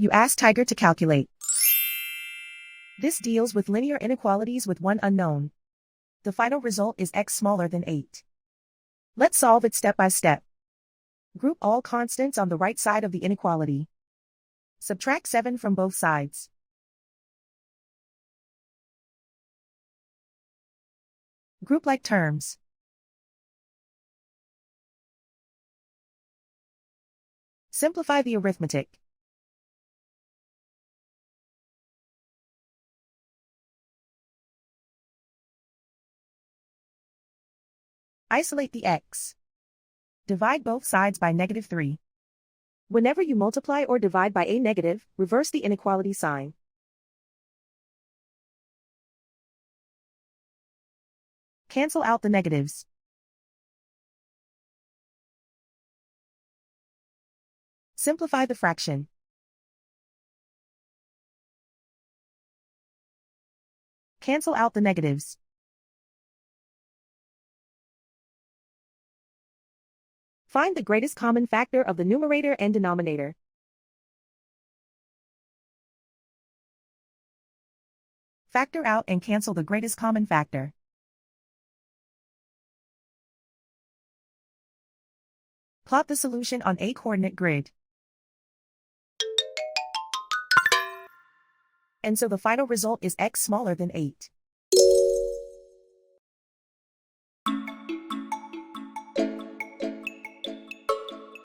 You ask Tiger to calculate. This deals with linear inequalities with one unknown. The final result is x smaller than 8. Let's solve it step by step. Group all constants on the right side of the inequality. Subtract 7 from both sides. Group like terms. Simplify the arithmetic. Isolate the x. Divide both sides by -3. Whenever you multiply or divide by a negative, reverse the inequality sign. Cancel out the negatives. Simplify the fraction. Cancel out the negatives. Find the greatest common factor of the numerator and denominator. Factor out and cancel the greatest common factor. Plot the solution on a coordinate grid. And so the final result is x smaller than 8.